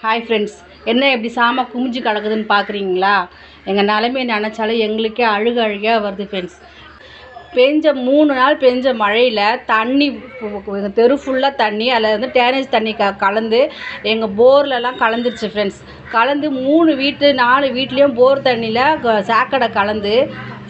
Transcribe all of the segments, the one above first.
Hi friends, என்ன இப்படி சாம குமிஞ்சு கிடக்குதுன்னு பார்க்குறீங்களா? எங்கள் நிலைமையை நினச்சாலும் எங்களுக்கே அழுகையாக வருது ஃப்ரெண்ட்ஸ். பெஞ்ச 3 நாள் பெஞ்ச மழையில் தண்ணி எங்கள் தெரு ஃபுல்லாக தண்ணி, அதில் வந்து டேனேஜ் தண்ணி கலந்து எங்கள் போர்லலாம் கலந்துருச்சு ஃப்ரெண்ட்ஸ். கலந்து 3 வீட்டு 4 வீட்லேயும் போர் தண்ணியில் சாக்கடை கலந்து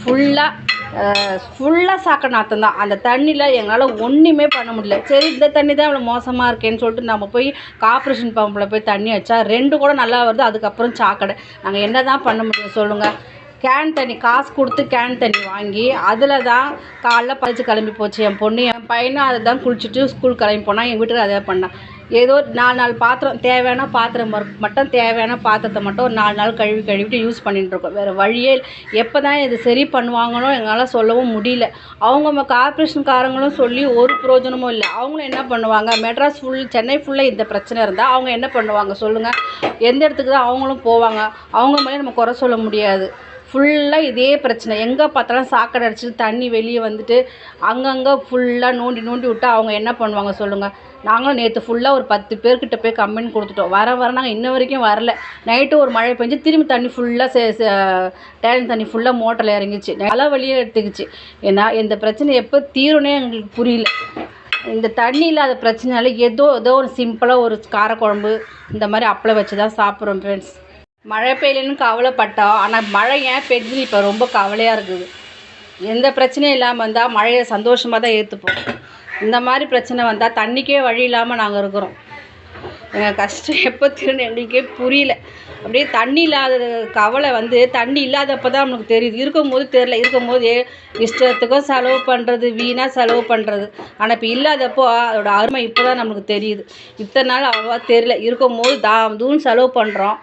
ஃபுல்லாக சாக்கடை நாற்றம் தான். அந்த தண்ணியில் எங்களால் ஒன்றுமே பண்ண முடியல. சரி, இந்த தண்ணி தான் இவ்வளோ மோசமாக இருக்கேன்னு சொல்லிட்டு நம்ம போய் கார்ப்பரேஷன் பம்பில் போய் தண்ணி வச்சா 2 கூட நல்லா வருது. அதுக்கப்புறம் சாக்கடை. நாங்கள் என்ன தான் பண்ண முடியும் சொல்லுங்கள்? கேன் தண்ணி காசு கொடுத்து கேன் தண்ணி வாங்கி அதில் தான் காலைல பறித்து கிளம்பி போச்சு என் பொண்ணு. என் பையனும் அதை தான் குளிச்சுட்டு ஸ்கூல் கிளம்பி போனால், எங்கள் வீட்டுக்கு அதை பண்ணான். ஏதோ 4 பாத்திரம், தேவையான பாத்திரம் மட்டும் தேவையான பாத்திரத்தை மட்டும் ஒரு 4 நாள் கழுவிட்டு யூஸ் பண்ணிட்டுருக்கோம். வேறு வழியே எப்போ தான் இது சரி பண்ணுவாங்களோ எங்களால் சொல்லவும் முடியல. அவங்க கார்ப்பரேஷன்காரங்களும் சொல்லி ஒரு பிரயோஜனமும் இல்லை. அவங்களும் என்ன பண்ணுவாங்க? மெட்ராஸ் சென்னை ஃபுல்லாக இந்த பிரச்சனை இருந்தால் அவங்க என்ன பண்ணுவாங்க சொல்லுங்கள்? எந்த இடத்துக்கு தான் அவங்களும் போவாங்க? அவங்க மேலே நம்ம குறை சொல்ல முடியாது. ஃபுல்லாக இதே பிரச்சனை. எங்கே பார்த்தாலும் சாக்கடை அடிச்சுட்டு தண்ணி வெளியே வந்துட்டு அங்கங்கே ஃபுல்லாக நோண்டி விட்டால் அவங்க என்ன பண்ணுவாங்க சொல்லுங்கள்? நாங்களும் நேற்று ஃபுல்லாக ஒரு 10 பேர்கிட்ட போய் கம்ப்ளைண்ட் கொடுத்துட்டோம். வர நாங்கள் இன்ன வரைக்கும் வரல. நைட்டு ஒரு மழை பெஞ்சு திரும்பி தண்ணி ஃபுல்லாக டேங்க் தண்ணி ஃபுல்லாக மோட்டரில் இறங்கிச்சு. தலை வழியே எடுத்துக்கிச்சு. ஏன்னா இந்த பிரச்சனை எப்போ தீரும்னே எங்களுக்கு புரியல. இந்த தண்ணி இல்லாத பிரச்சனையால ஏதோ ஒரு சிம்பிளாக ஒரு காரக்குழம்பு இந்த மாதிரி அப்பளம் வச்சு தான் சாப்பிட்றோம் ஃப்ரெண்ட்ஸ். மழை பெய்யலன்னு கவலைப்பட்டோம். ஆனால் மழை ஏன் பெய்யுதுன்னு இப்போ ரொம்ப கவலையாக இருக்குது. எந்த பிரச்சனையும் இல்லாமல் வந்தால் மழையை சந்தோஷமாக தான் ஏற்றுப்போம். இந்த மாதிரி பிரச்சனை வந்தால் தண்ணிக்கே வழி இல்லாமல் நாங்கள் இருக்கிறோம். எங்கள் கஷ்டம் எப்போ தீரும்னு எங்களுக்கே புரியல. அப்படியே தண்ணி இல்லாத கவலை வந்து தண்ணி இல்லாதப்போ தான் நமக்கு தெரியுது. இருக்கும்போது தெரில. இருக்கும்போது இஷ்டத்துக்கும் செலவு பண்ணுறது, வீணாக செலவு பண்ணுறது. ஆனால் இப்போ இல்லாதப்போ அதோட அருமை இப்போ தான் நமக்கு தெரியுது. இத்தனை நாள் அவ்வளோவா தெரியல. இருக்கும்போது தூன்னு செலவு பண்ணுறோம்.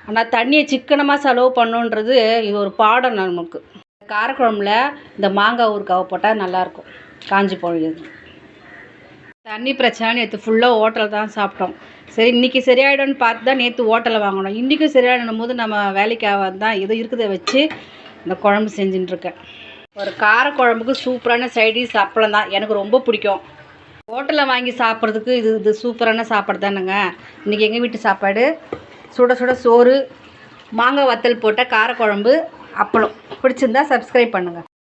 ஆனால் தண்ணியை சிக்கனமாக செலவு பண்ணுன்றது இது ஒரு பாடம் நமக்கு. காரக்குழம்புல இந்த மாங்காய் ஊறுகாய் போட்டால் நல்லாயிருக்கும். காஞ்சி போகுது. தண்ணி பிரச்சனை நேற்று ஃபுல்லாக ஹோட்டலில் தான் சாப்பிட்டோம். சரி, இன்றைக்கி சரியாயிடும்னு பார்த்து தான் நேற்று ஹோட்டலில் வாங்கினோம். இன்றைக்கும் சரியாயிடும் போது நம்ம வேலைக்கு ஆகாது தான் ஏதோ இருக்கிறத வச்சு இந்த குழம்பு செஞ்சுட்டுருக்கேன். ஒரு காரக்குழம்புக்கு சூப்பரான சைடிஷ் அப்பளம் தான். எனக்கு ரொம்ப பிடிக்கும். ஹோட்டலில் வாங்கி சாப்பிட்றதுக்கு இது சூப்பரான சாப்பாடு தானுங்க. இன்றைக்கி எங்கள் வீட்டு சாப்பாடு சுட சோறு, மாங்காய் வத்தல் போட்ட காரக்குழம்பு, அப்பளம். பிடிச்சிருந்தா சப்ஸ்கிரைப் பண்ணுங்கள்.